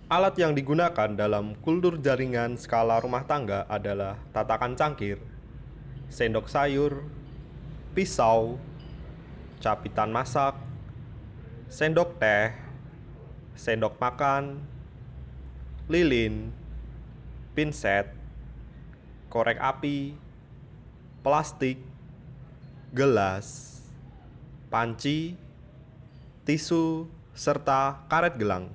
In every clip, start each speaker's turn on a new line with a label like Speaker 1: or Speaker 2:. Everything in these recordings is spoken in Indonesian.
Speaker 1: Alat yang digunakan dalam kultur jaringan skala rumah tangga adalah tatakan cangkir, sendok sayur, pisau, capitan masak, sendok teh, sendok makan, lilin, pinset, korek api, plastik, gelas, panci, tisu, serta karet gelang.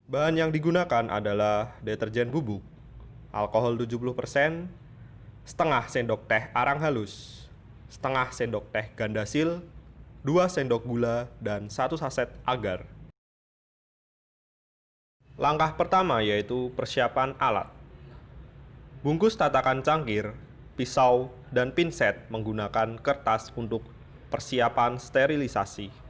Speaker 1: Bahan yang digunakan adalah deterjen bubuk, alkohol 70%, setengah sendok teh arang halus, setengah sendok teh gandasil, 2 sendok gula, dan 1 saset agar. Langkah pertama yaitu persiapan alat. Bungkus tatakan cangkir, pisau, dan pinset menggunakan kertas untuk persiapan sterilisasi.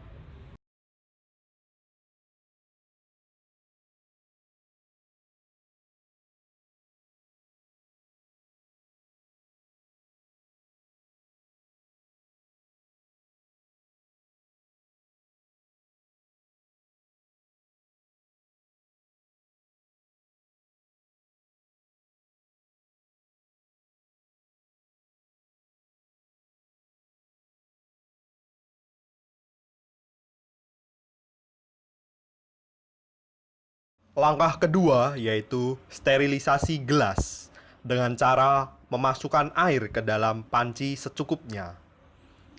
Speaker 1: Langkah kedua yaitu sterilisasi gelas dengan cara memasukkan air ke dalam panci secukupnya.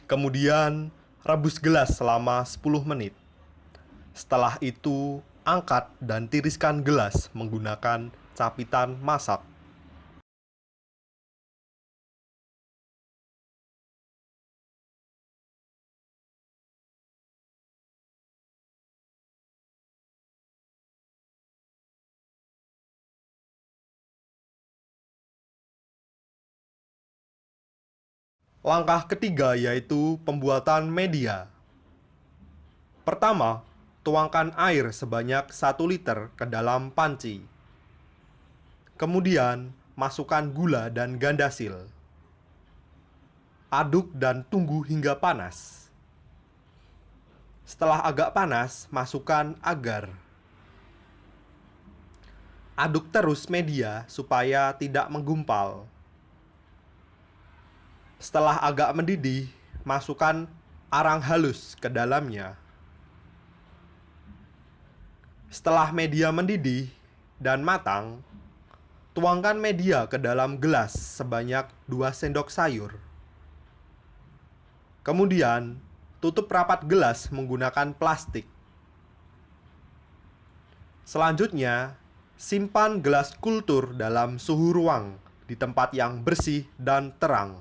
Speaker 1: Kemudian rebus gelas selama 10 menit. Setelah itu, angkat dan tiriskan gelas menggunakan capitan masak. Langkah ketiga yaitu pembuatan media. Pertama, tuangkan air sebanyak 1 liter ke dalam panci. Kemudian, masukkan gula dan gandasil. Aduk dan tunggu hingga panas. Setelah agak panas, masukkan agar. Aduk terus media supaya tidak menggumpal. Setelah agak mendidih, masukkan arang halus ke dalamnya. Setelah media mendidih dan matang, tuangkan media ke dalam gelas sebanyak 2 sendok sayur. Kemudian, tutup rapat gelas menggunakan plastik. Selanjutnya, simpan gelas kultur dalam suhu ruang di tempat yang bersih dan terang.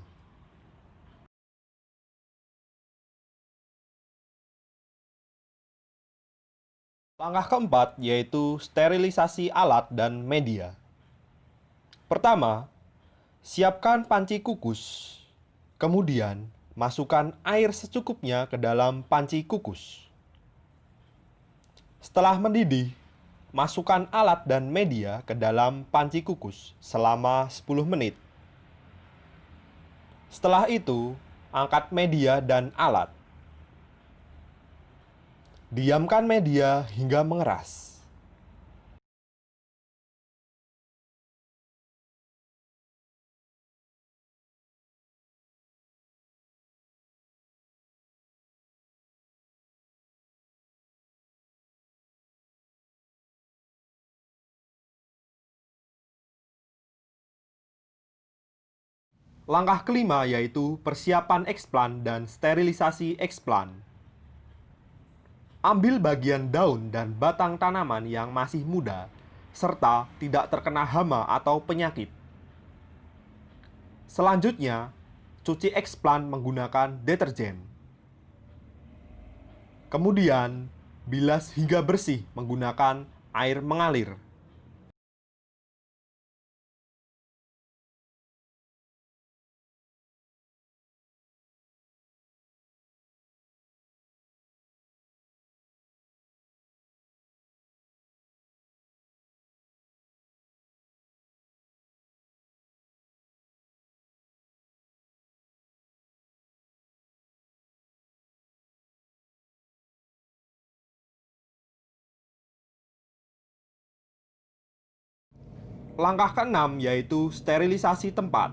Speaker 1: Langkah keempat yaitu sterilisasi alat dan media. Pertama, siapkan panci kukus. Kemudian, masukkan air secukupnya ke dalam panci kukus. Setelah mendidih, masukkan alat dan media ke dalam panci kukus selama 10 menit. Setelah itu, angkat media dan alat. Diamkan media hingga mengeras. Langkah kelima yaitu persiapan eksplan dan sterilisasi eksplan. Ambil bagian daun dan batang tanaman yang masih muda, serta tidak terkena hama atau penyakit. Selanjutnya, cuci eksplan menggunakan deterjen. Kemudian, bilas hingga bersih menggunakan air mengalir. Langkah keenam yaitu sterilisasi tempat.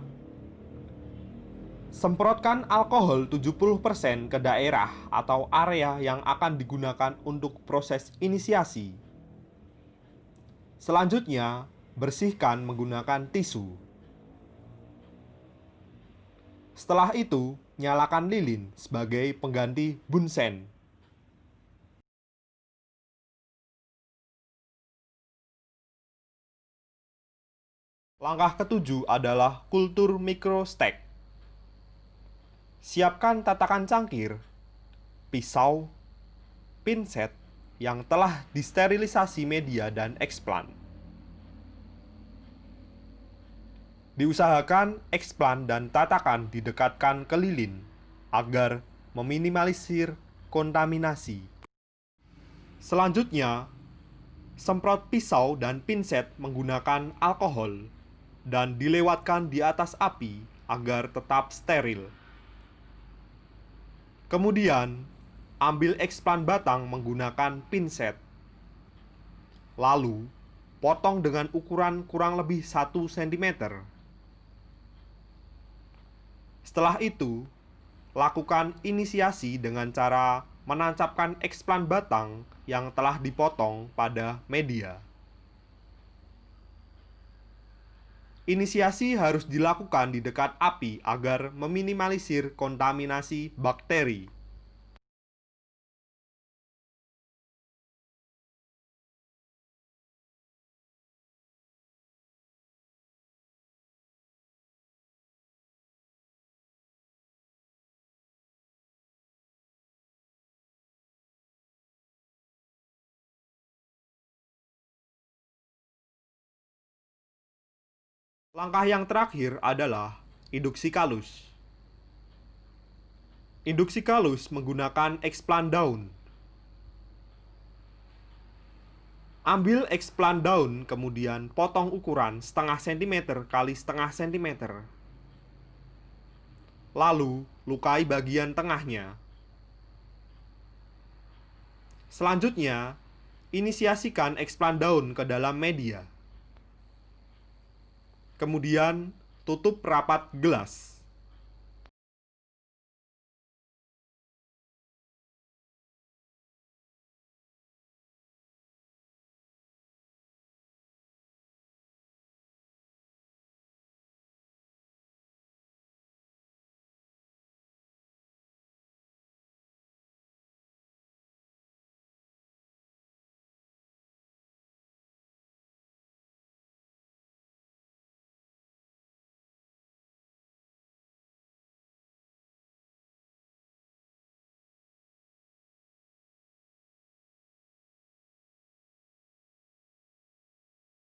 Speaker 1: Semprotkan alkohol 70% ke daerah atau area yang akan digunakan untuk proses inisiasi. Selanjutnya, bersihkan menggunakan tisu. Setelah itu, nyalakan lilin sebagai pengganti bunsen. Langkah ketujuh adalah kultur mikrostek. Siapkan tatakan cangkir, pisau, pinset yang telah disterilisasi media dan eksplan. Diusahakan eksplan dan tatakan didekatkan ke lilin agar meminimalisir kontaminasi. Selanjutnya, semprot pisau dan pinset menggunakan alkohol dan dilewatkan di atas api agar tetap steril. Kemudian, ambil eksplan batang menggunakan pinset. Lalu, potong dengan ukuran kurang lebih 1 cm. Setelah itu, lakukan inisiasi dengan cara menancapkan eksplan batang yang telah dipotong pada media. Inisiasi harus dilakukan di dekat api agar meminimalisir kontaminasi bakteri. Langkah yang terakhir adalah induksi kalus. Induksi kalus menggunakan eksplan daun. Ambil eksplan daun, kemudian potong ukuran setengah sentimeter kali setengah sentimeter. Lalu, lukai bagian tengahnya. Selanjutnya, inisiasikan eksplan daun ke dalam media. Kemudian, tutup rapat gelas.